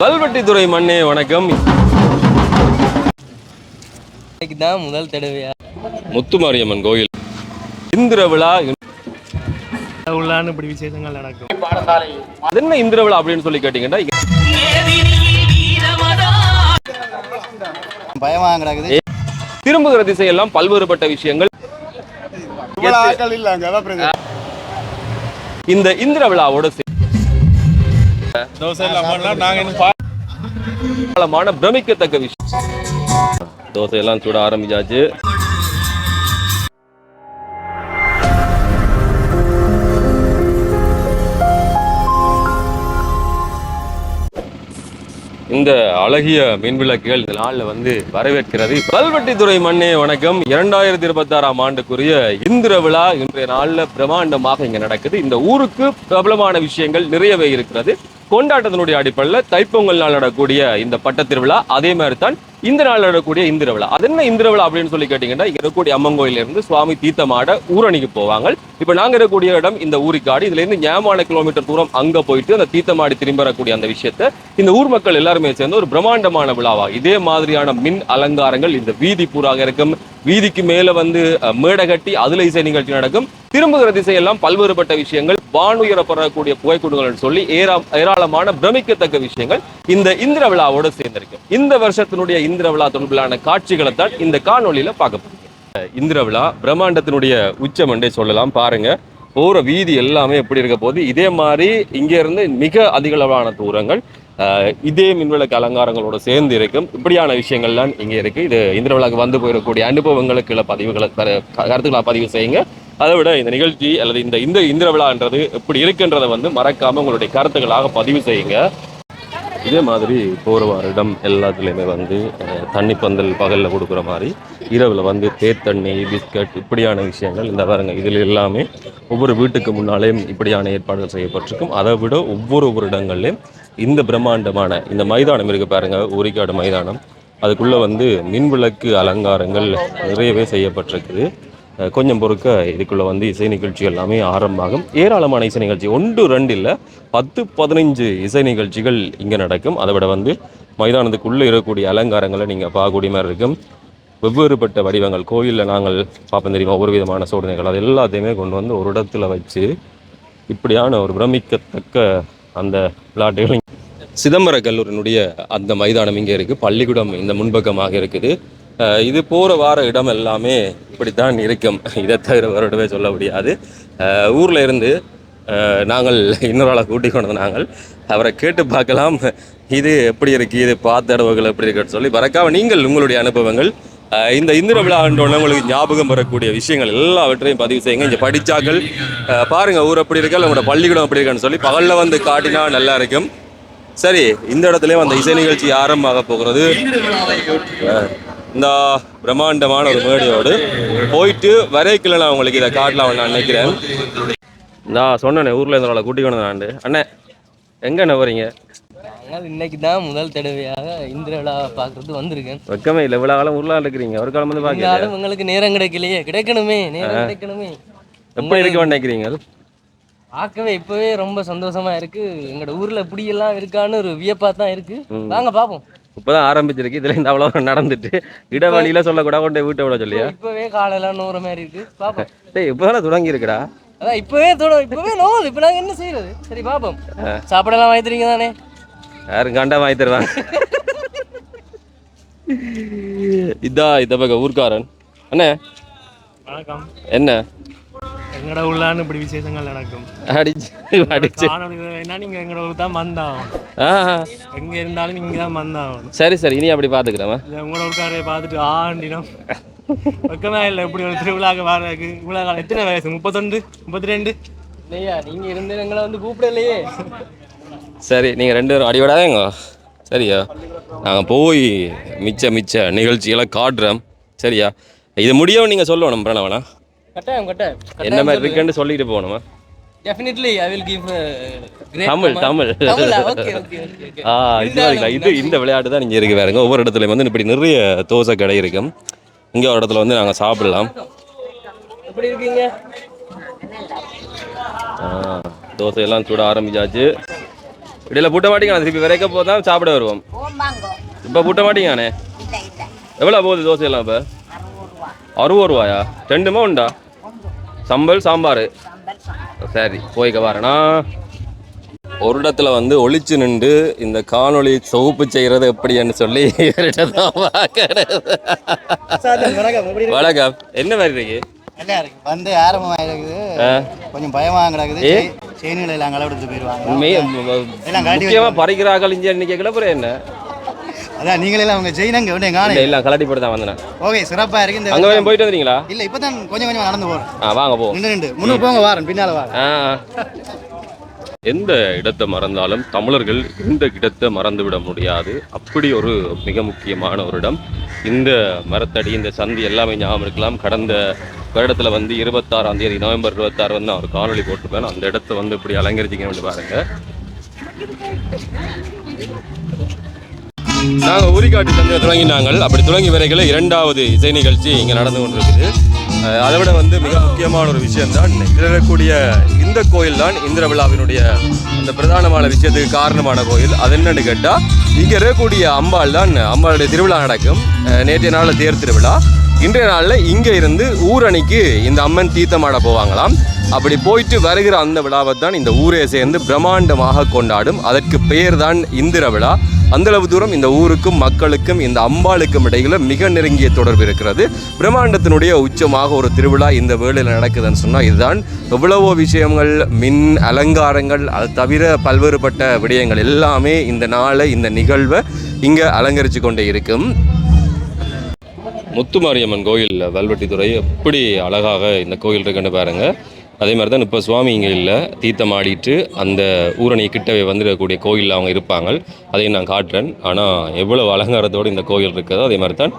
கல்வெட்டித்துறை மண்ணே வணக்கம். தான் முதல் தடவையா முத்துமாரியம்மன் கோயில் இந்திர விழா உள்ளான்னு இப்படி விசேஷங்கள் நடக்கும். அது என்ன இந்திர விழா அப்படின்னு சொல்லி கேட்டீங்கன்னா திரும்புகிற திசையெல்லாம் பல்வேறுபட்ட விஷயங்கள். இந்த இந்திர விழாவோட பிரமிக்கத்தக்க விஷயம். தோசை எல்லாம் சுட ஆரம்பிச்சாச்சு. இந்த அழகிய மின்விளக்குகள் இந்த நாளில் வந்து வரவேற்கிறது. கல்வெட்டித்துறை மண்ணே வணக்கம். 2026ஆம் ஆண்டுக்குரிய இந்திர விழா இன்றைய நாளில் பிரம்மாண்டமாக இங்க நடக்குது. இந்த ஊருக்கு பிரபலமான விஷயங்கள் நிறையவே இருக்கிறது. கொண்டாட்டத்தினுடைய அடிப்படையில் தைப்பொங்கல் நாள் நடக்கூடிய இந்த பட்டத்திருவிழா, அதே மாதிரி தான் இந்த நாள் நடக்கக்கூடிய இந்திர விழா. அது என்ன இந்திர விழா அப்படின்னு சொல்லி கேட்டீங்கன்னா, இங்க இருக்கக்கூடிய அம்மன் கோயில இருந்து சுவாமி தீர்த்தமாட ஊரணிக்கு போவாங்க. இப்ப நாங்க இருக்கக்கூடிய இடம் இந்த ஊரிக்காடு. இதுல இருந்து ஞாபக கிலோமீட்டர் தூரம் அங்க போயிட்டு அந்த தீர்த்தமாடி திரும்ப வரக்கூடிய அந்த விஷயத்த இந்த ஊர் மக்கள் எல்லாருமே சேர்ந்து ஒரு பிரம்மாண்டமான விழாவா இதே மாதிரியான மின் அலங்காரங்கள் இந்த வீதி பூராக இருக்கும். வீதிக்கு மேல வந்து மேடை கட்டி அதுல இசை நிகழ்ச்சி நடக்கும். திரும்புகிற திசையெல்லாம் பல்வேறுபட்ட விஷயங்கள், வானுயரப்படக்கூடிய புகைக்குண்டுகள் சொல்லி ஏராளமான பிரமிக்கத்தக்க விஷயங்கள் இந்த இந்திர விழாவோடு சேர்ந்திருக்கு. இந்த வருஷத்தினுடைய இந்திர விழா தொடர்பிலான காட்சிகளை தான் இந்த காணொலியில பார்க்கப்படுது. இந்திர விழா பிரம்மாண்டத்தினுடைய உச்சம் என்றே சொல்லலாம். பாருங்க, போற வீதி எல்லாமே எப்படி இருக்க போது. இதே மாதிரி இங்க இருந்து மிக அதிக அளவான தூரங்கள் இதே மின்விளக்கு அலங்காரங்களோட சேர்ந்து இருக்கும். இப்படியான விஷயங்கள்லாம் இங்க இருக்கு. இது இந்திர விழாக்கு வந்து போயிடக்கூடிய அனுபவங்களுக்கு பதிவுகளை கருத்துக்களை பதிவு செய்யுங்க. அதை விட இந்த நிகழ்ச்சி அல்லது இந்த இந்திர விழான்றது எப்படி இருக்குன்றதை வந்து மறக்காம உங்களுடைய கருத்துக்களாக பதிவு செய்யுங்க. இதே மாதிரி போகிற வருடம் எல்லாத்துலேயுமே வந்து தண்ணி பந்தல் பகலில் கொடுக்குற மாதிரி இரவில் வந்து தேத்தண்ணி, பிஸ்கட் இப்படியான விஷயங்கள் இந்த பாருங்க. இதில் எல்லாமே ஒவ்வொரு வீட்டுக்கு முன்னாலேயும் இப்படியான ஏற்பாடுகள் செய்யப்பட்டிருக்கும். அதை விட ஒவ்வொரு இடங்கள்லையும் இந்த பிரம்மாண்டமான இந்த மைதானம் இருக்குது பாருங்க, ஊரிக்காடு மைதானம். அதுக்குள்ளே வந்து மின்விளக்கு அலங்காரங்கள் நிறையவே செய்யப்பட்டிருக்குது. கொஞ்சம் பொறுக்க இதுக்குள்ளே வந்து இசை நிகழ்ச்சி எல்லாமே ஆரம்பமாகும். ஏராளமான இசை நிகழ்ச்சி, 1-2 இல்லை 10-15 இசை நிகழ்ச்சிகள் இங்கே நடக்கும். அதை விட வந்து மைதானத்துக்குள்ளே இருக்கக்கூடிய அலங்காரங்களை நீங்கள் பார்க்கக்கூடிய மாதிரி இருக்கும். வெவ்வேறுபட்ட வடிவங்கள் கோயிலில் நாங்கள் பார்ப்போம் தெரியுமா, ஒவ்வொரு விதமான சோதனைகள் அது எல்லாத்தையுமே கொண்டு வந்து ஒரு இடத்துல வச்சு இப்படியான ஒரு பிரமிக்கத்தக்க அந்த விளையாட்டுகள். சிதம்பர கல்லூரியினுடைய அந்த மைதானம் இங்கே இருக்குது. பள்ளிக்கூடம் இந்த முன்பக்கமாக இருக்குது. இது போகிற வார இடம் எல்லாமே இப்படித்தான் இருக்கும். இதை தவிர வருடவே சொல்ல முடியாது. ஊரில் இருந்து நாங்கள் இன்னொரு ஆளை கூட்டிக் கொண்டு நாங்கள் அவரை கேட்டு பார்க்கலாம், இது எப்படி இருக்குது, இது பார்த்த இடவுகள் எப்படி இருக்குன்னு சொல்லி. மறக்காம நீங்கள் உங்களுடைய அனுபவங்கள் இந்த இந்திர விழாண்டோன்னு உங்களுக்கு ஞாபகம் வரக்கூடிய விஷயங்கள் எல்லாவற்றையும் பதிவு செய்யுங்க. இங்கே படித்தாக்கள் பாருங்கள் ஊர் எப்படி இருக்கா, உங்களோட பள்ளிக்கூடம் எப்படி இருக்கான்னு சொல்லி பகலில் வந்து காட்டினா நல்லா இருக்கும். சரி, இந்த இடத்துலயும் அந்த இசை நிகழ்ச்சி ஆரம்பமாக போகிறது. இந்த பிரம்மாண்டமான ஒரு மேடையோடு போயிட்டு வரைக்கல நான் உங்களுக்கு இதை காட்டலாம் நான் நினைக்கிறேன். நான் சொன்னேன் ஊர்ல இருந்தவளை கூட்டிக் கொண்டு நான். அண்ணே எங்க என்ன வரீங்க? இன்னைக்கு தான் முதல் தடவையாக இந்திர விழா பார்க்கறது வந்திருக்கேன். வெக்கமே இல்லை, இவ்வளவு காலம் ஊர்ல இருக்கிறீங்க, ஒரு காலம் வந்து பார்க்க உங்களுக்கு நேரம் கிடைக்கலையே. கிடைக்கணுமே, நேரம் கிடைக்கணுமே. எப்படி இருக்க நினைக்கிறீங்க? பார்க்கவே இப்பவே ரொம்ப சந்தோஷமா இருக்கு. எங்களோட ஊர்ல இப்படி எல்லாம் இருக்கான்னு ஒரு வியப்பா தான் இருக்கு. வாங்க பாப்போம். இப்பதான் ஆரம்பிச்சிருக்கு. இதுல இந்த அவ்வளவு நடந்துட்டு இடவழியில சொல்லக்கூடாது கொண்டு வீட்டை விட சொல்லியா? இப்பவே காலையில நூறு மாதிரி இருக்கு. பாப்போம். இப்பதான் தொடங்கி இருக்குடா. அதான் இப்பவே நோது. இப்ப நாங்க என்ன செய்யறது? சரி பாப்போம். சாப்பிடலாம் வாங்கி தரீங்க தானே? யாரும் கண்டா வாங்கி தருவாங்க. இந்த பக்கம் ஊர்க்காரன். அண்ணே வணக்கம். என்ன எங்கட உள்ளான்னு இப்படி விசேஷங்கள் நடக்கும். நீங்க எங்கட ஊர் தான் வந்தாகும். எங்க இருந்தாலும் நீங்க தான் வந்தாகும். சரி சரி, இனி அப்படி பாத்துக்கிறேன். உங்களோட ஊருக்காரையை பார்த்துட்டு ஆண்டினம் பக்கமே இல்லை. எப்படி ஒரு திருவிழாக்கு வர்றதுக்கு இவ்வளோ காலம். எத்தனை வயசு? 31 32 இல்லையா? நீங்க இருந்து எங்களை வந்து கூப்பிடலையே. சரி, நீங்க 2 பேரும் அடிபடாதேங்க. சரியா, நாங்க போய் மிச்ச நிகழ்ச்சிகளை காட்டுறோம். சரியா, இது முடியவும் நீங்க சொல்லணும் பிரணவனா. கட்டாயம் என்ன மாதிரி இருக்குன்னு சொல்லிட்டு போகணுமா? Definitely I will give Tamil. இது இந்த விளையாட்டு தான் இங்கே இருக்கு. வேறுங்க ஒவ்வொரு இடத்துலையும் வந்து இப்படி நிறைய தோசை கடை இருக்கும். இங்கே ஒரு இடத்துல வந்து நாங்கள் சாப்பிடலாம். எப்படி இருக்கீங்க? தோசையெல்லாம் சுட ஆரம்பிச்சாச்சு. இடையில பூட்ட மாட்டீங்க திருப்பி விரைக்க போதான் சாப்பிட வருவோம். இப்போ பூட்ட மாட்டீங்கண்ணே? எவ்வளோ போகுது தோசை எல்லாம் இப்போ? 60 ரூபாயா? ரெண்டுமே உண்டா? சம்பல் சாம்பார். சரி போய்க்க வரேனா. ஒரு இடத்துல வந்து ஒளிச்சு நின்று இந்த காணொளி தொகுப்பு செய்கிறது எப்படின்னு சொல்லி வணக்கம். என்ன மாதிரி இருக்கு? வந்து ஆரம்பமாக இருக்குது, கொஞ்சம் பயமாக கிடக்குது. செயின்களை எல்லாம் கலவெடுத்து போயிடுவாங்க. முக்கியமாக பறிக்கிறார்கள் இங்கே இன்னைக்கு கிளப்புற என்ன? அதான் நீங்களே அவங்க செயின் அங்கே விட காண இல்லை கலட்டி போட்டு தான் வந்தேன். ஓகே சிறப்பாக இருக்கு. இந்த அங்கே போயிட்டு வந்துறீங்களா? இல்லை இப்போ தான் கொஞ்சம் கொஞ்சம் நடந்து போகிறேன். வாங்க போ. நின்று முன்னுக்கு போங்க, வாரேன் பின்னால் வாரேன். எந்த இடத்தை மறந்தாலும் தமிழர்கள் இந்த இடத்தை மறந்துவிட முடியாது. அப்படி ஒரு மிக முக்கியமான ஒரு இடம். இந்த மரத்தடி, இந்த சந்தி எல்லாமே ஞாபகம் இருக்கலாம். கடந்த வருடத்தில் வந்து 26ஆம் தேதி நவம்பர் 26 வந்து அவர் காணொலி போட்டிருப்பேன். அந்த இடத்த வந்து இப்படி அலங்கரிச்சிங்கன்னு பாருங்க. நாங்கள் உரிக்காட்டு சந்தையை தொடங்கினாங்கள். அப்படி தொடங்கி வரைகளை 2வது இசை நிகழ்ச்சி இங்கே நடந்து கொண்டிருக்குது. அதை விட வந்து மிக முக்கியமான ஒரு விஷயம்தான் இருக்கக்கூடிய இந்த கோயில் தான் இந்திர விழாவினுடைய அந்த பிரதானமான விஷயத்துக்கு காரணமான கோயில். அது என்னன்னு கேட்டால் இங்கே இருக்கக்கூடிய அம்பாள் தான், அம்பாளுடைய திருவிழா நடக்கும். நேற்றைய நாளில் தேர் திருவிழா, இன்றைய நாளில் இங்கே இருந்து ஊரணிக்கு இந்த அம்மன் தீர்த்தமாட போவாங்களாம். அப்படி போயிட்டு வருகிற அந்த விழாவை தான் இந்த ஊரே சேர்ந்து பிரம்மாண்டமாக கொண்டாடும். அதற்கு பெயர் தான் இந்திர விழா. அந்தளவு தூரம் இந்த ஊருக்கும் மக்களுக்கும் இந்த அம்பாளுக்கும் இடையில மிக நெருங்கிய தொடர்பு இருக்கிறது. பிரம்மாண்டத்தினுடைய உச்சமாக ஒரு திருவிழா இந்த வேளையில் நடக்குதுன்னு சொன்னால் இதுதான். எவ்வளவோ விஷயங்கள், மின் அலங்காரங்கள், அது தவிர பல்வேறுபட்ட விடயங்கள் எல்லாமே இந்த நாளை, இந்த நிகழ்வை இங்கே அலங்கரித்து கொண்டே இருக்கும். முத்துமாரியம்மன் கோயில் வல்வெட்டித்துறை எப்படி அழகாக இந்த கோயில் இருக்குன்னு பாருங்க. அதே மாதிரி தான் இப்போ சுவாமி இங்கே இல்லை, தீர்த்தம் ஆடிட்டு அந்த ஊரணி கிட்டவே வந்துடக்கூடிய கோயிலில் அவங்க இருப்பாங்க. அதையும் நான் காட்டுறேன். ஆனால் எவ்வளவு அலங்காரத்தோடு இந்த கோயில் இருக்குதோ அதே மாதிரி தான்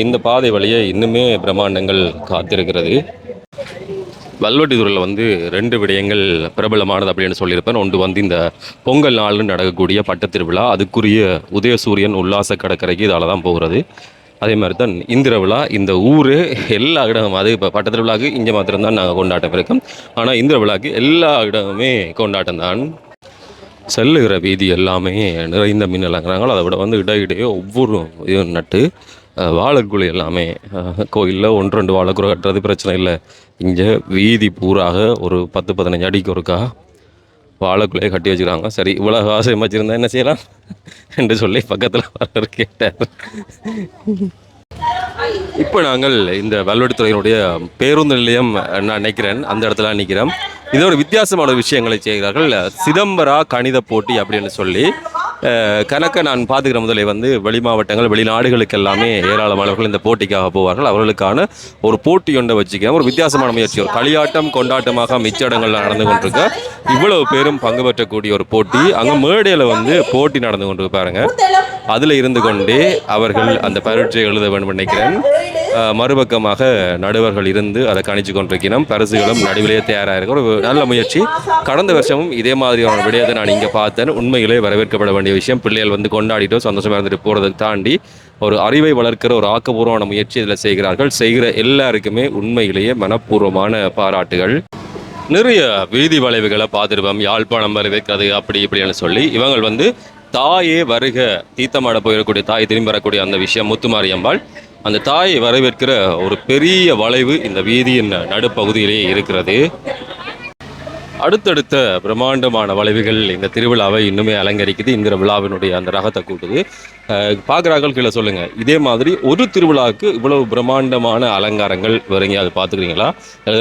இந்த பாதை வழியே இன்னுமே பிரம்மாண்டங்கள் காத்திருக்கிறது. வல்வெட்டித்துறையில் வந்து 2 விடயங்கள் பிரபலமானது அப்படின்னு சொல்லியிருப்பேன். ஒன்று வந்து இந்த பொங்கல் நாள்னு நடக்கக்கூடிய பட்டத்திருவிழா, அதுக்குரிய உதயசூரியன் உல்லாச கடற்கரைக்கு இதால் தான் போகிறது. அதே மாதிரி தான் இந்திர விழா. இந்த ஊர் எல்லா இடமும், அது இப்போ பட்டத்து விழாவுக்கு இங்கே மாத்திரம்தான் நாங்கள் கொண்டாட்டம் இருக்கோம். ஆனால் இந்திர விழாவுக்கு எல்லா இடமுமே கொண்டாட்டம் தான். செல்லுகிற வீதி எல்லாமே நிறைந்த மீன் இறங்குறாங்களோ, அதை விட வந்து இடையிடையே ஒவ்வொரு இதுவும் நட்டு வாழைக்குழி எல்லாமே கோயிலில் 1-2 வாழைக்குறை கட்டுறது பிரச்சனை இல்லை. இங்கே வீதி பூராக ஒரு 10-15 அடிக்கு ஒருக்கா வாழைக்குள்ளையே கட்டி வச்சுக்கிறாங்க. சரி, இவ்வளோ ஆசை வச்சுருந்தா என்ன செய்யலாம் என்று சொல்லி பக்கத்தில் வர கேட்டார். இப்போ நாங்கள் இந்த வல்வெட்டித்துறையினுடைய பேருந்து நிலையம் நான் நினைக்கிறேன், அந்த இடத்துல நிற்கிறோம். இது ஒரு வித்தியாசமான விஷயங்களை செய்கிறார்கள். சிதம்பரா கணித போட்டி அப்படின்னு சொல்லி கணக்க நான் பார்த்துக்கிற முதலே வந்து வெளி மாவட்டங்கள், வெளிநாடுகளுக்கு எல்லாமே ஏராளமானவர்கள் இந்த போட்டிக்காக போவார்கள். அவர்களுக்கான ஒரு போட்டி ஒன்றை வச்சுக்கிறோம். ஒரு வித்தியாசமான முயற்சி, ஒரு களியாட்டம் கொண்டாட்டமாக மிச்ச இடங்கள்ல நடந்து கொண்டிருக்க இவ்வளவு பேரும் பங்கு பெற்றக்கூடிய ஒரு போட்டி. அங்கே மேடையில் வந்து போட்டி நடந்து கொண்டு பாருங்க. அதில் இருந்து கொண்டே அவர்கள் அந்த பரீட்சை எழுத வேண்டும் நினைக்கிறேன். மறுபக்கமாக நடுவர்கள் இருந்து அதை கணிச்சு கொண்டிருக்கிறோம். பரிசுகளும் நடுவிலேயே தயாராக இருக்க ஒரு நல்ல முயற்சி. கடந்த வருஷமும் இதே மாதிரியான விடயத்தை நான் இங்கே பார்த்தேன். உண்மையிலே வரவேற்கப்பட வேண்டிய விஷயம். பிள்ளைகள் வந்து கொண்டாடிட்டோ சந்தோஷமாக இருந்துட்டு போகிறதை தாண்டி ஒரு அறிவை வளர்க்கிற ஒரு ஆக்கப்பூர்வமான முயற்சி இதில் செய்கிறார்கள். செய்கிற எல்லாருக்குமே உண்மையிலேயே மனப்பூர்வமான பாராட்டுகள். நிறைய வீதி வளைவுகளை பார்த்துருப்போம். யாழ்ப்பாணம் வரவேற்கிறது அப்படி இப்படின்னு சொல்லி இவங்க வந்து தாயே வருக தீர்த்தமாட போயிடக்கூடிய தாய் திரும்பி வரக்கூடிய அந்த விஷயம் முத்துமாரியம்பாள். அந்த தாயை வரவேற்கிற ஒரு பெரிய வளைவு இந்த வீதியின் நடுப்பகுதியிலேயே இருக்கிறது. அடுத்தடுத்த பிரம்மாண்டமான வளைவுகள் இந்த திருவிழாவை இன்னுமே அலங்கரிக்குது. இந்த விழாவினுடைய அந்த ரகத்தை கூட்டுது. பார்க்குறார்கள் கீழே சொல்லுங்கள், இதே மாதிரி ஒரு திருவிழாவுக்கு இவ்வளவு பிரம்மாண்டமான அலங்காரங்கள் வேறு எங்கேயாவது பார்த்துக்கிறீங்களா,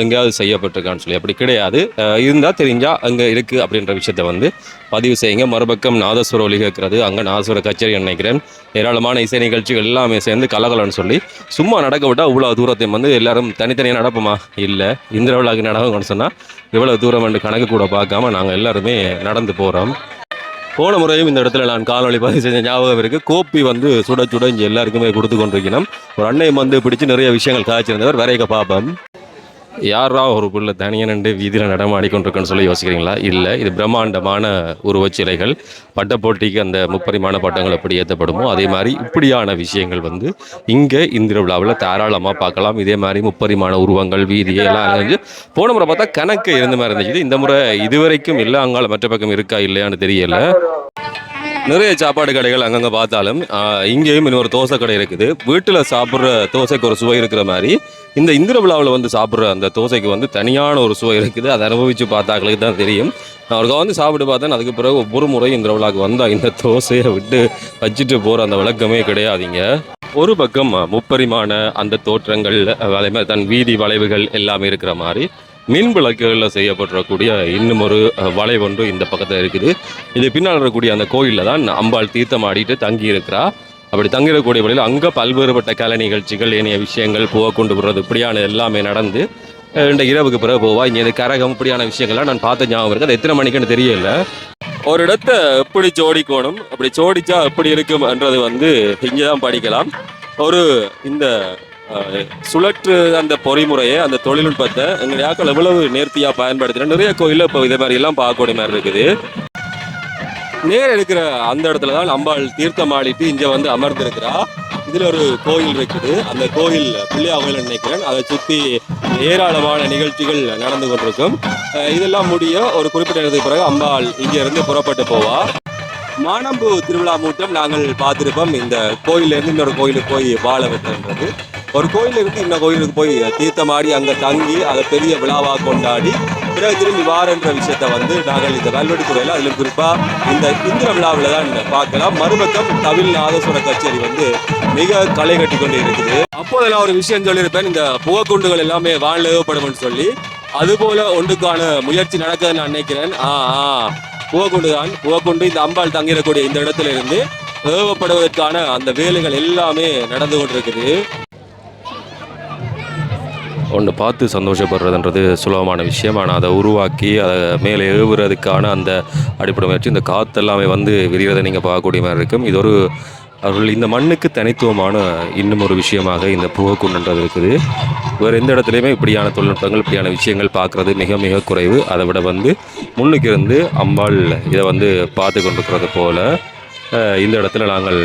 எங்கேயாவது செய்யப்பட்டிருக்கான்னு சொல்லி. அப்படி கிடையாது. இருந்தால் தெரிஞ்சால் அங்கே இருக்குது அப்படின்ற விஷயத்த வந்து பதிவு செய்யுங்க. மறுபக்கம் நாதஸ்வர ஒலி கேட்கறது, அங்கே நாதஸ்வர கச்சேரி நினைக்கிறேன். ஏராளமான இசை நிகழ்ச்சிகள் எல்லாமே சேர்ந்து கலகலன்னு சொல்லி சும்மா நடக்க விட்டால் இவ்வளோ தூரத்தையும் வந்து எல்லாரும் தனித்தனியாக நடப்போமா? இல்லை, இந்த விழாவுக்கு நடக்கும்னு சொன்னால் இவ்வளோ தூரம் வந்து கணக்கு கூட பார்க்காம நாங்கள் எல்லாருமே நடந்து போகிறோம். போன முறையும் இந்த இடத்துல நான் காணொலி பதிவு செஞ்ச ஞாபகம் இருக்குது. கோப்பி வந்து சுட சுட இங்கே எல்லாருக்குமே கொடுத்து கொண்டிருக்கணும். ஒரு அன்னையம் வந்து பிடிச்சி நிறைய விஷயங்கள் காய்ச்சிருந்தவர் வரைக்க பார்ப்போம். யாரா ஒரு புள்ள தனியாக நின்று வீதியில் நடமாடிக்கொண்டிருக்குன்னு சொல்லி யோசிக்கிறீங்களா? இல்லை, இது பிரம்மாண்டமான உருவச்சிலைகள். பட்டப்போட்டிக்கு அந்த முப்பரிமாண பட்டங்கள் எப்படி ஏற்றப்படுமோ அதே மாதிரி இப்படியான விஷயங்கள் வந்து இங்கே இந்த விழாவில் தாராளமாக பார்க்கலாம். இதே மாதிரி முப்பரிமாண உருவங்கள் வீதியை எல்லாம் அலைஞ்சு போன முறை பார்த்தா கணக்கு இருந்த மாதிரி இருந்துச்சு. இந்த முறை இதுவரைக்கும் இல்லை, அங்கால மற்ற பக்கம் இருக்கா இல்லையான்னு தெரியல. நிறைய சாப்பாடு கடைகள் அங்கங்கே பார்த்தாலும் இங்கேயும் இன்னொரு தோசை கடை இருக்குது. வீட்டில் சாப்பிட்ற தோசைக்கு ஒரு சுவை இருக்கிற மாதிரி இந்த இந்திர விழாவில் வந்து சாப்பிட்ற அந்த தோசைக்கு வந்து தனியான ஒரு சுவை இருக்குது. அதை அனுபவித்து பார்த்தாக்களுக்கு தான் தெரியும். நான் அவருக்கு வந்து சாப்பிட்டு பார்த்தேன். அதுக்கு பிறகு ஒவ்வொரு முறையும் இந்த விழாவுக்கு வந்தால் இந்த தோசையை விட்டு வச்சுட்டு போகிற அந்த விளக்கமே கிடையாதுங்க. ஒரு பக்கம் முப்பரிமாண அந்த தோற்றங்கள் அதே மாதிரி தன் வீதி வளைவுகள் எல்லாமே இருக்கிற மாதிரி மின் விளக்குகளில் செய்யப்பட்டிருக்கக்கூடிய இன்னும் ஒரு வளைவு ஒன்று இந்த பக்கத்தில் இருக்குது. இது பின்னால் இருக்கக்கூடிய அந்த கோயிலில் தான் அம்பாள் தீர்த்தம் ஆடிட்டு தங்கி இருக்கிறா. அப்படி தங்கிடக்கூடிய வழியில் அங்கே பல்வேறுபட்ட கலை நிகழ்ச்சிகள் ஏனைய விஷயங்கள் பூவை கொண்டு போடுறது இப்படியான எல்லாமே நடந்து இந்த இரவுக்கு பிறகு போவா. இங்கே கரகம் இப்படியான விஷயங்கள்லாம் நான் பார்த்த ஞாபகம் இருக்குது. அது எத்தனை மணிக்குன்னு தெரியல. ஒரு இடத்த எப்படி ஜோடிக்கணும், அப்படி ஜோடிச்சா எப்படி இருக்கும்ன்றது வந்து இங்கே தான் படிக்கலாம். ஒரு இந்த சுழற்று அந்த பொறிமுறையை அந்த தொழில்நுட்பத்தை எங்கள் யாக்கள் எவ்வளவு நேர்த்தியாக பயன்படுத்தினா நிறைய கோயிலில் இப்போ இதே மாதிரி எல்லாம் பார்க்கக்கூடிய மாதிரி இருக்குது. நேர் இருக்கிற அந்த இடத்துல தான் அம்பாள் தீர்த்தம் ஆடிட்டு இங்கே வந்து அமர்ந்திருக்கிறா. இதில் ஒரு கோயில் இருக்குது. அந்த கோயில் பிள்ளையா கோயில் நினைக்கிறேன். அதை சுற்றி ஏராளமான நிகழ்ச்சிகள் நடந்து கொண்டிருக்கும். இதெல்லாம் முடிய ஒரு குறிப்பிட்ட இடத்துக்கு பிறகு அம்பாள் இங்கேருந்து புறப்பட்டு போவா. மானம்பு திருவிழா மூட்டம் நாங்கள் பார்த்துருப்போம். இந்த கோயிலேருந்து இன்னொரு கோயிலுக்கு போய் வாழ வைக்கிறது. ஒரு கோயிலிருந்து இன்னொரு கோயிலுக்கு போய் தீர்த்தமாடி அங்கே தங்கி அதை பெரிய விழாவாக கொண்டாடி பிறகு திரும்பி வாரன்ற விஷயத்த வந்து நாங்கள் இந்த கல்வெட்டுத்துறையில் அதில் குறிப்பாக இந்த இந்திர விழாவில் தான் பார்க்கலாம். மறுபக்கம் தமிழ் நாதஸ்வர கச்சேரி வந்து மிக களை கட்டி கொண்டு இருக்குது. அப்போதெல்லாம் ஒரு விஷயம் சொல்லியிருப்பேன், இந்த புகைக்குண்டுகள் எல்லாமே வானில் ஏவப்படும் சொல்லி. அதுபோல ஒன்றுக்கான முயற்சி நடக்குதுன்னு நான் நினைக்கிறேன். புகைக்குண்டு தான். புகைக்குண்டு இந்த அம்பாள் தங்கிடக்கூடிய இந்த இடத்துல இருந்து ஏவப்படுவதற்கான அந்த வேலைகள் எல்லாமே நடந்து கொண்டிருக்குது. ஒன்று பார்த்து சந்தோஷப்படுறதுன்றது சுலபமான விஷயம். ஆனால் அதை உருவாக்கி அதை மேலே ஏவுறதுக்கான அந்த அடிப்படை முயற்சி, இந்த காற்று எல்லாமே வந்து விரிகிறதை நீங்கள் பார்க்கக்கூடிய மாதிரி இருக்கும். இது ஒரு அவர்கள் இந்த மண்ணுக்கு தனித்துவமான இன்னும் ஒரு விஷயமாக இந்த புகைக்குண்டுன்றது இருக்குது. வேறு எந்த இடத்துலையுமே இப்படியான தொழில்நுட்பங்கள் இப்படியான விஷயங்கள் பார்க்குறது மிக மிக குறைவு. அதை விட வந்து முன்னுக்கு இருந்து அம்பாள் இதை வந்து பார்த்து கொண்டிருக்கிறது போல் இந்த இடத்துல நாங்கள்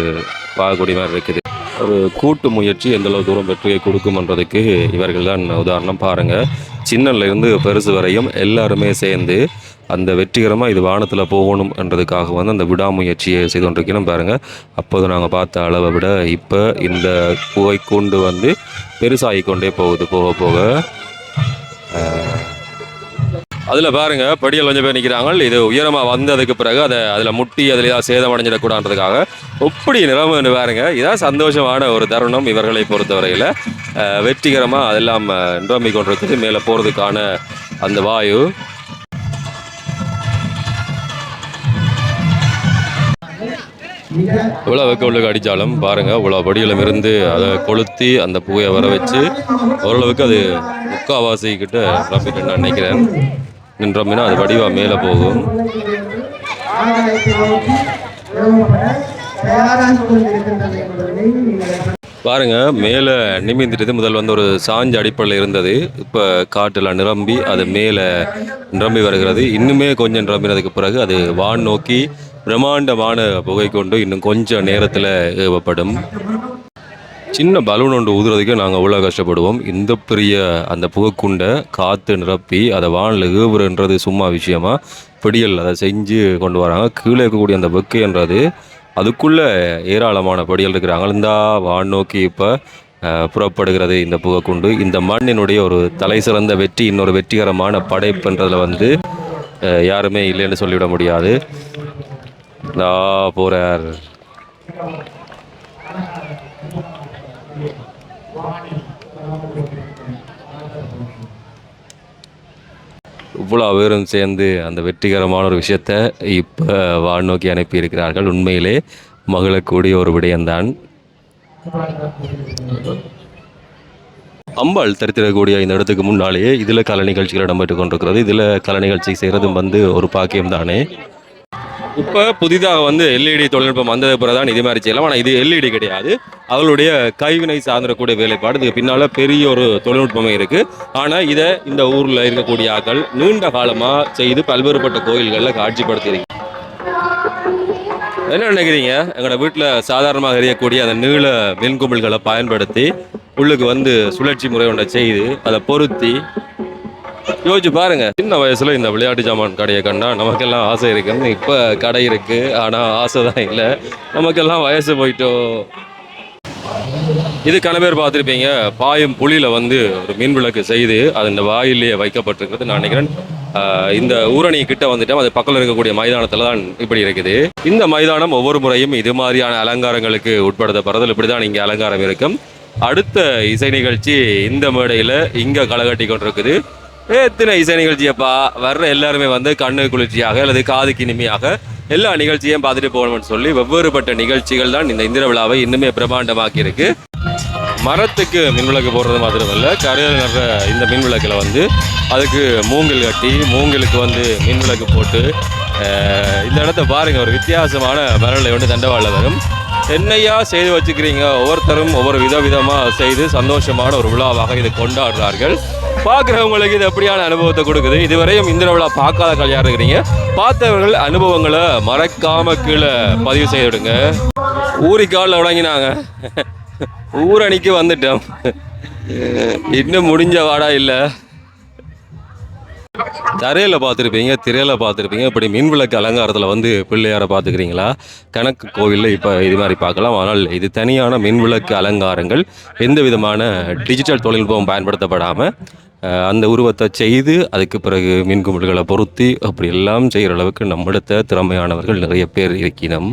பார்க்கக்கூடிய மாதிரி இருக்குது. ஒரு கூட்டு முயற்சி எந்தளவு தூரம் வெற்றியை கொடுக்கும்ன்றதுக்கு இவர்கள் தான் உதாரணம். பாருங்கள், சின்னலேருந்து பெருசு வரையும் எல்லாருமே சேர்ந்து அந்த வெற்றிகரமாக இது வானத்தில் போகணும்ன்றதுக்காக வந்து அந்த விடாமுயற்சியை செய்து கொண்டிருக்கணும். பாருங்கள், அப்போது நாங்கள் பார்த்த அளவை விட இப்போ இந்த புகை கூண்டு வந்து பெருசாகி கொண்டே போகுது. போக போக அதில் பாருங்கள், படியில் கொஞ்சம் பேர் நிற்கிறாங்க. இது உயரமாக வந்ததுக்கு பிறகு அதில் முட்டி அதில் ஏதாவது சேதம் அடைஞ்சிடக்கூடாதுன்றதுக்காக எப்படி நிறமன்னு பாருங்க. இதான் சந்தோஷமான ஒரு தருணம் இவர்களை பொறுத்தவரையில். வெற்றிகரமாக அதெல்லாம் நிரம்பிக் கொண்டிருக்குது. மேலே போகிறதுக்கான அந்த வாயு இவ்வளோ வெக்க உள்ளுக்கு அடித்தாலும் பாருங்கள், இவ்வளோ படியிலும் இருந்து அதை கொளுத்தி அந்த புகையை வர வச்சு ஓரளவுக்கு அது முக்காவாசிக்கிட்ட நிரம்பிட்டு நான் நினைக்கிறேன். நின்றோம்னா அது வடிவா மேலே போகும். பாருங்க, மேலே நிமிந்துட்டு முதல் வந்து ஒரு சாஞ்ச அடிப்படையில் இருந்தது. இப்போ காட்டில் நிரம்பி அது மேலே நிரம்பி வருகிறது. இன்னுமே கொஞ்சம் நிரம்பினதுக்கு பிறகு அது வான் நோக்கி பிரம்மாண்டமான புகை கொண்டு இன்னும் கொஞ்சம் நேரத்தில் ஏவப்படும். சின்ன பலூன் ஒன்று ஊதுறதுக்கு நாங்கள் அவ்வளோ கஷ்டப்படுவோம். இந்த பெரிய அந்த புகைக்குண்டை காற்று நிரப்பி அதை வானில் ஏவுறன்றது சும்மா விஷயமா. படியல் அதை செஞ்சு கொண்டு வராங்க. கீழே இருக்கக்கூடிய அந்த வெக்கைன்றது அதுக்குள்ளே ஏராளமான படியல் இருக்கிறாங்க. இந்த வான் நோக்கி இப்போ புறப்படுகிறது இந்த புகைக்குண்டு. இந்த மண்ணினுடைய ஒரு தலை சிறந்த வெற்றி, இன்னொரு வெற்றிகரமான படைப்புன்றதில் வந்து யாருமே இல்லைன்னு சொல்லிவிட முடியாது. போகிறார். இவ்வளோ பேரும் சேர்ந்து அந்த வெற்றிகரமான ஒரு விஷயத்தை இப்போ வான் நோக்கி அனுப்பியிருக்கிறார்கள். உண்மையிலே மகிழக்கூடிய ஒரு விடயம்தான். அம்பாள் தரித்திடக்கூடிய இந்த இடத்துக்கு முன்னாலேயே இதில் கலை நிகழ்ச்சிகள் இடம்பெற்று கொண்டிருக்கிறது. இதில் கலை நிகழ்ச்சி செய்கிறதும் வந்து ஒரு பாக்கியம் தானே. இப்போ புதிதாக வந்து எல்இடி தொழில்நுட்பம் வந்தது பிறகு தான் இது மாதிரி செய்யலாம். ஆனால் இது எல்இடி கிடையாது, அவர்களுடைய கைவினை சார்ந்திருக்கக்கூடிய வேலைப்பாடு. இதுக்கு பின்னால் பெரிய ஒரு தொழில்நுட்பமே இருக்குது. ஆனால் இதை இந்த ஊரில் இருக்கக்கூடிய ஆட்கள் நீண்ட காலமாக செய்து பல்வேறுபட்ட கோயில்களில் காட்சிப்படுத்தியிருக்கு. என்ன நினைக்கிறீங்க? எங்களோட வீட்டில் சாதாரணமாக எரியக்கூடிய அந்த நீள மின்குமிழ்களை பயன்படுத்தி உள்ளுக்கு வந்து சுழற்சி முறை ஒன்றை செய்து அதை பொருத்தி யோசிச்சு பாருங்க. சின்ன வயசுல இந்த விளையாட்டு ஜாமான் கடையை கண்டா நமக்கெல்லாம் ஆசை இருக்கு. இப்போ கடை இருக்கு, ஆனால் ஆசை தான் இல்லை. நமக்கெல்லாம் வயசு போயிட்டோம். இது கன பேர் பார்த்துருப்பீங்க, பாயும் புளியில வந்து ஒரு மின் விளக்கு செய்து அது இந்த வாயிலேயே வைக்கப்பட்டிருக்கிறது. நான் நினைக்கிறேன் இந்த ஊரணி கிட்ட வந்துட்டோம். அது பக்கத்தில் இருக்கக்கூடிய மைதானத்தில் தான் இப்படி இருக்குது. இந்த மைதானம் ஒவ்வொரு முறையும் இது மாதிரியான அலங்காரங்களுக்கு உட்படுத்தப்படுறதில் இப்படி தான் இங்கே அலங்காரம் இருக்கும். அடுத்த இசை நிகழ்ச்சி இந்த மேடையில் இங்கே களகட்டி கொண்டிருக்குது. எத்தனை இசை நிகழ்ச்சியப்பா, வர்ற எல்லாருமே வந்து கண்ணு குளிர்ச்சியாக அல்லது காதுக்கு இனிமையாக எல்லா நிகழ்ச்சியும் பார்த்துட்டு போகணும்னு சொல்லி வெவ்வேறுபட்ட நிகழ்ச்சிகள் தான் இந்த இந்திர விழாவை இன்னுமே பிரமாண்டமாக்கி இருக்கு. மரத்துக்கு மின்விளக்கு போடுறது மாத்திரமல்ல, கரையில் நடுற இந்த மின்விளக்கில் வந்து அதுக்கு மூங்கில் கட்டி மூங்கிலுக்கு வந்து மின்விளக்கு போட்டு இந்த இடத்த பாருங்க, ஒரு வித்தியாசமான மரநிலை வந்து தண்டவாளம் வரும். என்னையா செய்து வச்சுக்கிறீங்க, ஒவ்வொருத்தரும் ஒவ்வொரு விதவிதமாக செய்து சந்தோஷமான ஒரு விழாவாக இதை கொண்டாடுறார்கள். பார்க்குறவங்களுக்கு இது எப்படியான அனுபவத்தை கொடுக்குது. இதுவரையும் இந்திர விழா பார்க்காத யார் இருக்கிறீங்க, பார்த்தவர்கள் அனுபவங்களை மறக்காம கீழே பதிவு செய்துடுங்க. ஊரிக்காலில் விளங்கினாங்க, ஊரணிக்கு வந்துட்டோம், இன்னும் முடிஞ்ச வாடா இல்லை. தரையில் பார்த்துருப்பீங்க, திரையில் பார்த்துருப்பீங்க. இப்படி மின்விளக்கு அலங்காரத்தில் வந்து பிள்ளையாரை பார்த்துக்கிறீங்களா? கணக்கு கோவிலில் இப்போ இது மாதிரி பார்க்கலாம். ஆனால் இது தனியான மின்விளக்கு அலங்காரங்கள், எந்த விதமான டிஜிட்டல் தொழில்நுட்பம் பயன்படுத்தப்படாமல் அந்த உருவத்தை செய்து அதுக்கு பிறகு மின்குமிழ்களை பொருத்தி அப்படி எல்லாம் செய்கிற அளவுக்கு நம்மிடத்த திறமையானவர்கள் நிறைய பேர் இருக்கணும்.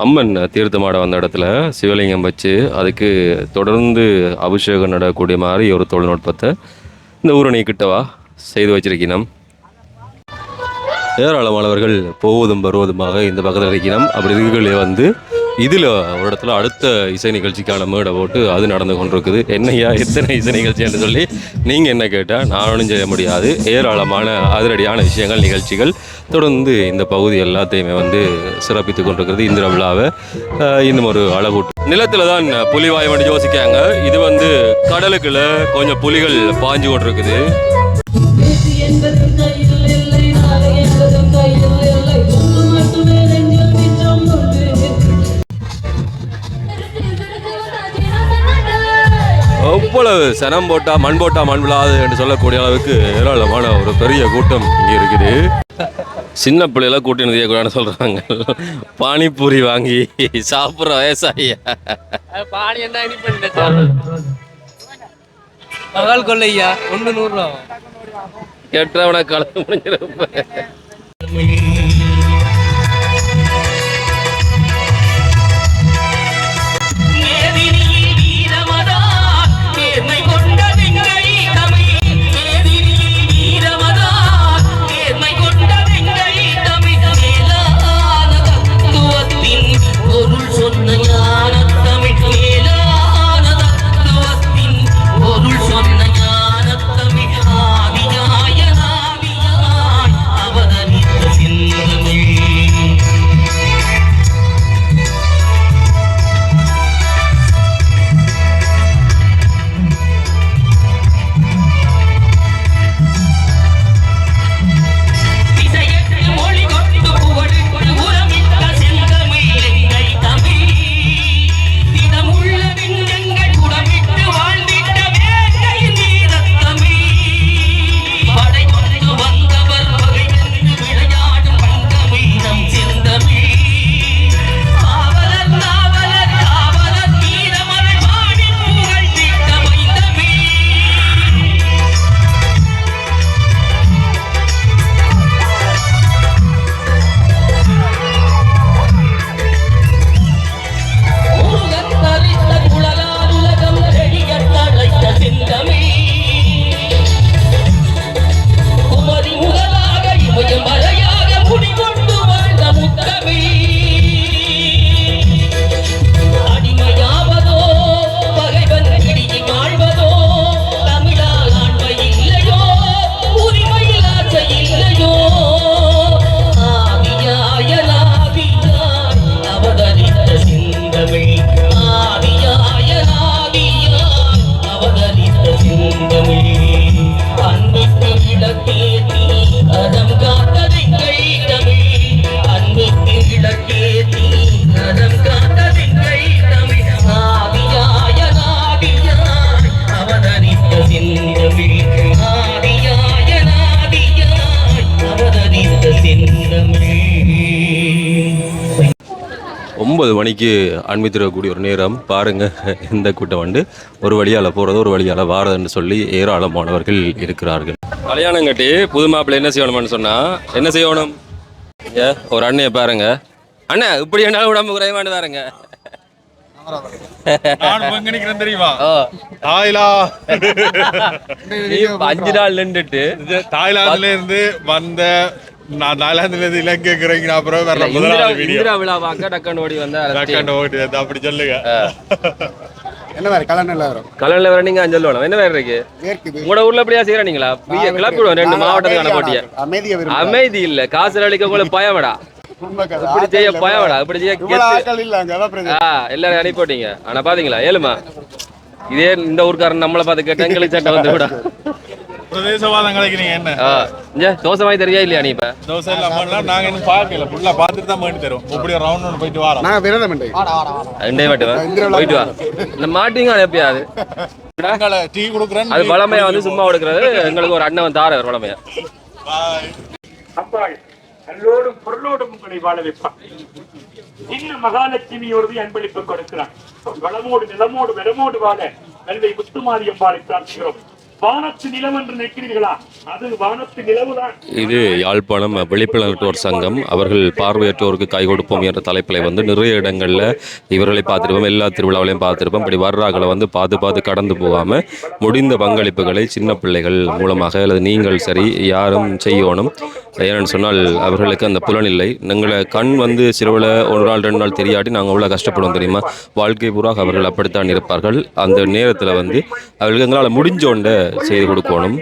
அம்மன் தீர்த்தமாட வந்த இடத்துல சிவலிங்கம் வச்சு அதுக்கு தொடர்ந்து அபிஷேகம் நடக்கக்கூடிய மாதிரி ஒரு தொழில்நுட்பத்தை இந்த ஊரணி கிட்டவா செய்து வச்சிருக்கணும். ஏராளமானவர்கள் போவதும் வருவதுமாக இந்த பக்கத்தில் இருக்கணும். அப்படி இருக்கலே வந்து இதில் ஒரு இடத்துல அடுத்த இசை நிகழ்ச்சிக்கான மேடை போட்டு அது நடந்து கொண்டிருக்குது. என்னையா எத்தனை இசை நிகழ்ச்சி என்று சொல்லி நீங்கள் என்ன கேட்டால் நானும் செய்ய முடியாது. ஏராளமான அதிரடியான விஷயங்கள், நிகழ்ச்சிகள் தொடர்ந்து இந்த பகுதி எல்லாத்தையுமே வந்து சிறப்பித்து கொண்டிருக்கிறது. இந்திர விழாவை இன்னும் ஒரு அழகூட்டு நிலத்தில் தான் புலிவாய் வந்து யோசிக்காங்க. இது வந்து கடலுக்குள்ள கொஞ்சம் புலிகள் பாஞ்சு கொண்டிருக்குது. எவ்வளவு சனம் போட்டா மண் விழாது என்று சொல்லக்கூடிய அளவுக்கு ஏராளமான ஒரு பெரிய கூட்டம் இங்கே இருக்குது. சின்ன பிள்ளைலாம் கூட்டின்னு செய்யக்கூடாதுன்னு சொல்றாங்க. பானிபூரி வாங்கி சாப்பிட்ற வயசாகிய பானி என்ன மகால் கொள்ளையா 100 ரூபா கெட்டவன கலந்து முடிஞ்சிருப்ப. அவதரித்த 9 மணிக்கு அனுமதித்திருக்கக்கூடிய ஒரு நேரம் பாருங்கள். இந்த கூட்டம் வந்து ஒரு வழியால் போகிறது ஒரு வழியால் வாரதுன்னு சொல்லி ஏராளமானவர்கள் இருக்கிறார்கள். கல்யாணம் கட்டி புது மாப்பிள்ளை என்ன செய்யணும்னு சொன்னால் என்ன செய்யணும்? ஒரு அண்ணையை பாருங்க, அண்ணா இப்படி என்னாலும் உடம்பு குறைவான்னு பாருங்க. தெரியுமா 5 நாள் நின்றுட்டு தாய்லாந்துல இருந்து வந்த தாய்லாந்துல இருந்து இலங்கை அப்புறம் இந்திரா விழா பார்க்க டக்கன் ஓடி வந்தா அப்படி சொல்லுங்க. என்ன வேற கலர்ல வரும்? கலர்ல வர நீங்க அஞ்சல் வேணும். என்ன வேற இருக்கு உங்களோட ஊர்ல அப்படியா செய்யறீங்களா? கிளப்பி விடுவோம் 2 மாவட்டத்துக்கான போட்டிய. அமைதி இல்ல, காசு அளிக்க உங்களுக்கு பயவடா, இப்படி செய்ய பயவடா, இப்படி செய்ய எல்லாரும் அனுப்பி போட்டீங்க. ஆனா பாத்தீங்களா ஏழுமா இதே இந்த ஊர்க்காரன் நம்மளை பார்த்து கேட்ட எங்களுக்கு சட்டை வந்து விட பிரதேசவாதம் கிடைக்கிறீங்க. என்ன தோசை வாங்கி தருவியா இல்லையா? நீ இப்ப தோசை எல்லாம் நாங்க இன்னும் பார்க்கல, ஃபுல்லா பார்த்துட்டு தான் போயிட்டு தரோம். இப்படி ரவுண்ட் போயிட்டு வரோம். நான் விரதம் போயிட்டு வா. இந்த மாட்டிங்க எப்பயாவது டீ கொடுக்குறேன். அது வளமையா வந்து சும்மா கொடுக்கறது. எங்களுக்கு ஒரு அண்ணன் தார வளமையா கல்லோடும் பொருளோடும் உங்களை வாழ வைப்பார். இன்னும் மகாலட்சுமி ஒரு அன்பளிப்பு கொடுக்கிறார். வளமோடு நிலமோடு வெலமோடு வாழ கல்வை முத்துமாரியம் வாழை பிரார்த்திக்கிறோம். வானத்து நிலம் என்று நினைக்கிறீர்களா? அது வானத்து நிலவுதான். இது யாழ்ப்பாணம் விழிப்புணர்வோர் சங்கம் அவர்கள் பார்வையற்றோருக்கு கை கொடுப்போம் என்ற தலைப்பில் வந்து நிறைய இடங்களில் இவர்களை பார்த்துருப்போம், எல்லா திருவிழாவிலையும் பார்த்துருப்போம். இப்படி வர்றாக்களை வந்து பார்த்து கடந்து போகாமல் முடிந்த பங்களிப்புகளை சின்ன பிள்ளைகள் மூலமாக அல்லது நீங்கள் சரி யாரும் செய்யணும். ஏன்னு சொன்னால் அவர்களுக்கு அந்த புலனில்லை. எங்களை கண் வந்து சிறுவில் 1 நாள் 2 நாள் தெரியாட்டி நாங்கள் அவ்வளோ கஷ்டப்படுவோம் தெரியுமா? வாழ்க்கை பூரா அவர்கள் அப்படித்தான் இருப்பார்கள். அந்த நேரத்தில் வந்து அவர்களுக்கு எங்களால் முடிஞ்சோண்ட செய்து கொடுக்கணும்.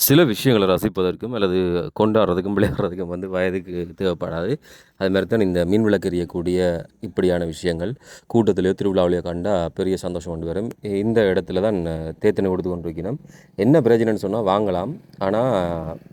சில விஷயங்களை ரசிப்பதற்கும் அல்லது கொண்டாடுறதுக்கும் விளையாடுறதுக்கும் வந்து வயதுக்கு தேவைப்படாது. அதுமாதிரி தான் இந்த மீன் விளக்கு எறியக்கூடிய இப்படியான விஷயங்கள் கூட்டத்திலேயோ திருவிழாவிலையோ கண்டா பெரிய சந்தோஷம் கொண்டு வரும். இந்த இடத்துல தான் தேத்தனை கொடுத்து கொண்டிருக்கணும். என்ன பிரச்சனைன்னு சொன்னால் வாங்கலாம், ஆனால்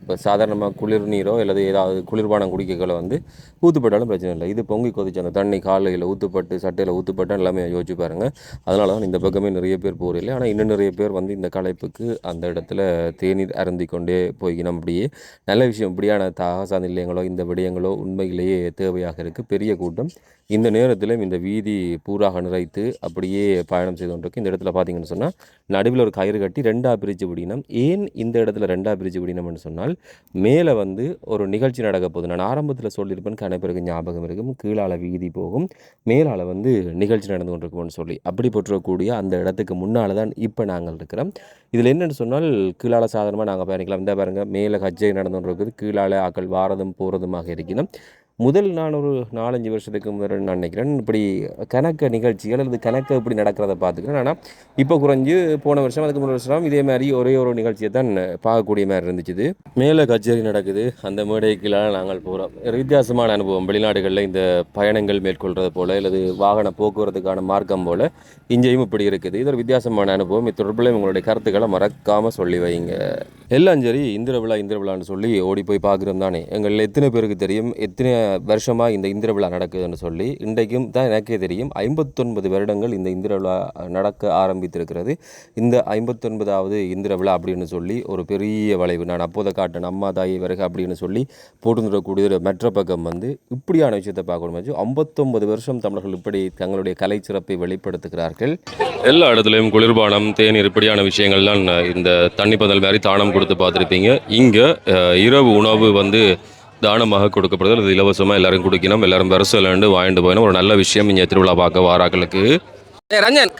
இப்போ சாதாரணமாக குளிர் நீரோ அல்லது ஏதாவது குளிர்பானம் குடிக்ககளை வந்து ஊற்றுப்பட்டாலும் பிரச்சனை இல்லை. இது பொங்கி கொதிச்சு அந்த தண்ணி காலையில் ஊற்றுப்பட்டு சட்டையில் ஊற்றுப்பட்டால் எல்லாமே யோசிச்சு பாருங்கள். அதனால தான் இந்த பக்கமே நிறைய பேர் போகிறதில்லை. ஆனால் இன்னும் நிறைய பேர் வந்து இந்த களைப்புக்கு அந்த இடத்துல தேநீர் அருந்தி கொண்டே போய்க்கணும். அப்படியே நல்ல விஷயம். இப்படியான சார்ந்த நிலையங்களோ இந்த விடயங்களோ உண்மையிலேயே தேவையாக இருக்குது. பெரிய கூட்டம் இந்த நேரத்திலும் இந்த வீதி பூராக நிறைத்து அப்படியே பயணம் செய்து கொண்டிருக்கு. இந்த இடத்துல பார்த்தீங்கன்னு சொன்னால் நடுவில் ஒரு கயிறு கட்டி 2ஆக பிரித்து விடினோம். ஏன் இந்த இடத்துல 2ஆக பிரித்து விடினோம்னு சொன்னால் மேலே வந்து ஒரு நிகழ்ச்சி நடக்க போகுது. நான் ஆரம்பத்தில் சொல்லியிருப்பேன், கணப்பருக்கு ஞாபகம் இருக்கும். கீழால் வீதி போகும், மேலால் வந்து நிகழ்ச்சி நடந்து கொண்டிருக்கும்னு சொல்லி அப்படி போற்றக்கூடிய அந்த இடத்துக்கு முன்னால் தான் இப்போ நாங்கள் இருக்கிறோம். இதில் என்னென்னு சொன்னால் கீழால் சாதாரணமாக நாங்கள் பயணிக்கலாம். இந்த பாருங்கள் மேலே கச்சை நடந்து கொண்டு இருக்குது, கீழால் ஆக்கள் வாரதும் போகிறதுமாக இருக்கணும். முதல் நான் ஒரு 4-5 வருஷத்துக்கு முதல் நான் நினைக்கிறேன் இப்படி கணக்க நிகழ்ச்சிகள் அல்லது கணக்கு இப்படி நடக்கிறத பார்த்துக்கிறேன். ஆனால் இப்போ குறைஞ்சி போன வருஷம் அதுக்கு 3 வருஷம் இதே மாதிரி ஒரே ஒரு நிகழ்ச்சியை தான் பார்க்கக்கூடிய மாதிரி இருந்துச்சு. மேலே கச்சேரி நடக்குது, அந்த மேடைக்கெல்லாம் நாங்கள் போகிறோம். வித்தியாசமான அனுபவம். வெளிநாடுகளில் இந்த பயணங்கள் மேற்கொள்கிறது போல் அல்லது வாகன போக்குவரத்துக்கான மார்க்கம் போல் இங்கேயும் இப்படி இருக்குது. இது ஒரு வித்தியாசமான அனுபவம். இத்தொடர்பில் உங்களுடைய கருத்துக்களை மறக்காமல் சொல்லி வைங்க. எல்லாம் சரி இந்திர விழான்னு சொல்லி ஓடி போய் பார்க்குறோம் தானே. எங்களில் எத்தனை பேருக்கு தெரியும் எத்தனை வருஷமாக இந்த இந்திர விழா நடக்குதுன்னு சொல்லி? இன்றைக்கும் தான் எனக்கே தெரியும் 59 வருடங்கள் இந்த இந்திர விழா நடக்க ஆரம்பித்திருக்கிறது. இந்த 59வது இந்திர விழா அப்படின்னு சொல்லி ஒரு பெரிய வளைவு நான் அப்போதை காட்டின அம்மா தாய் வருக அப்படின்னு சொல்லி போட்டுருக்கக்கூடிய மற்ற பக்கம் வந்து இப்படியான விஷயத்தை பார்க்கணும். 59 வருஷம் தமிழர்கள் இப்படி தங்களுடைய கலை சிறப்பை வெளிப்படுத்துகிறார்கள். எல்லா இடத்துலையும் குளிர்பானம் தேநீர் இப்படியான விஷயங்கள்லாம் இந்த தண்ணி பந்தல் மாதிரி தானம் கொடுத்து பார்த்துருப்பீங்க. இங்கே இரவு உணவு வந்து தானமாக கொடுக்கப்படுது. அது இலவசமாக எல்லாரும் குடிக்கணும். எல்லாரும் பெருசு வாங்கிட்டு போயிடும். ஒரு நல்ல விஷயம் இங்கே திருவிழா பார்க்க வாராக்களுக்கு. ரஞ்சன்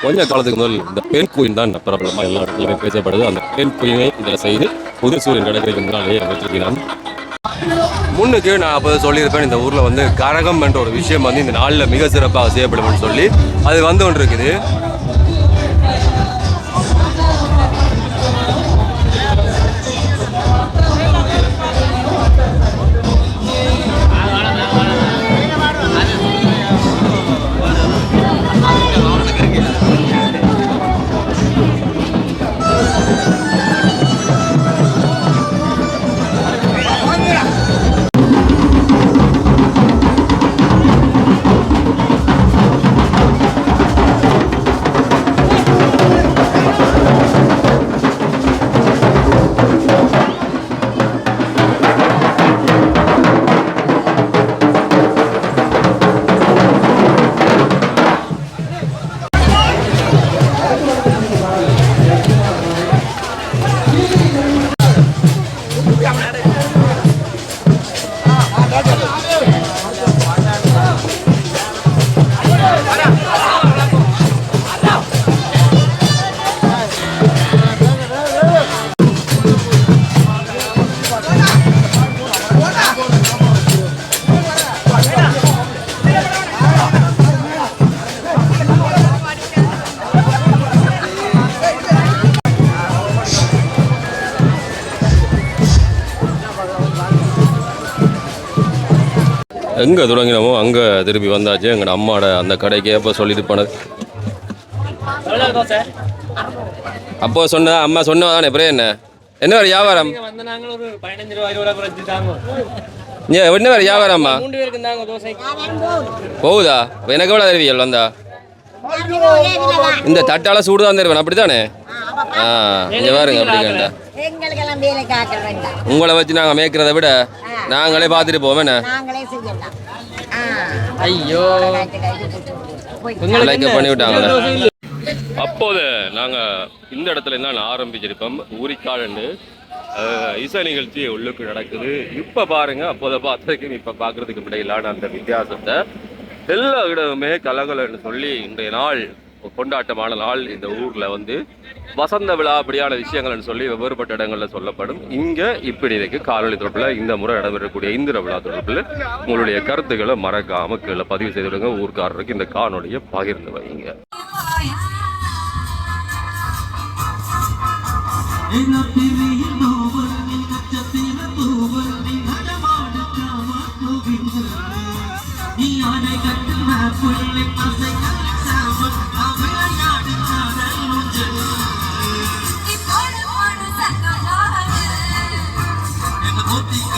கொஞ்ச காலத்துக்கு முதல் இந்த பெண் குயின் தான் பிரபலமாக எல்லா இடத்துலையுமே பேசப்படுது. அந்த பெண் குயினை இதில் செய்து புது சூரியன் கிடைக்கிறதுக்கு முன்னாலே வச்சிருக்கிறான். முன்னுக்கு நான் அப்போ சொல்லியிருப்பேன், இந்த ஊரில் வந்து கரகம் என்ற ஒரு விஷயம் வந்து இந்த நாளில் மிக சிறப்பாக செய்யப்படும் சொல்லி அது வந்து கொண்டு இருக்குது. எங்கே தொடங்கினோமோ அங்கே திருப்பி வந்தாச்சு. எங்களோட அம்மாவோட அந்த கடைக்கு எப்போ சொல்லிட்டு போனது. அப்போ சொன்ன அம்மா சொன்னதானே அப்புறம் என்ன வேறு வியாபாரம்? வந்து நாங்கள் ஒரு 15 ரூபா 20 ரூபா குறைச்சி தாங்க. என்ன வேறு வியாபாரம்மா? 3 பேருக்கு தாங்க தோசை. போகுதா? எனக்கு எவ்வளோ தருவியல் வந்தா? இந்த தட்டால சூடு தான் தருவேன் அப்படித்தானே? இங்கே பாருங்க அப்படிங்கண்டா. உங்களை வச்சு நாங்கள் மேய்க்கிறத விட நாங்களே பார்த்துட்டு போவோம். என்ன ஐயோ பண்ணி விட்டாங்களே. அப்போது நாங்கள் இந்த இடத்துல தான் ஆரம்பிச்சிருப்போம். ஊரிக்காடுன்னு இசை நிகழ்ச்சி உள்ளுக்கு நடக்குது. இப்போ பாருங்க, அப்போதை பார்த்ததுக்கு இப்போ பார்க்கறதுக்கு இடையிலான அந்த வித்தியாசத்தை எல்லா இடமுமே கலகலன்னு சொல்லி இன்றைய நாள் கொண்டாட்டமான நாள். இந்த ஊர்ல வந்து வசந்த விழா அப்படியான விஷயங்கள்னு சொல்லி வெவ்வேறுபட்ட இடங்கள்ல சொல்லப்படும். இங்க இப்படி இருக்கு. காணொலி தொடர்பில் இந்த முறை நடைபெறக்கூடிய இந்திர விழா தொடர்பில் உங்களுடைய கருத்துக்களை மறக்காம கீழே பதிவு செய்துவிடுங்க. ஊர்க்காரருக்கு இந்த காணொலியை பகிர்ந்து வைங்க. It's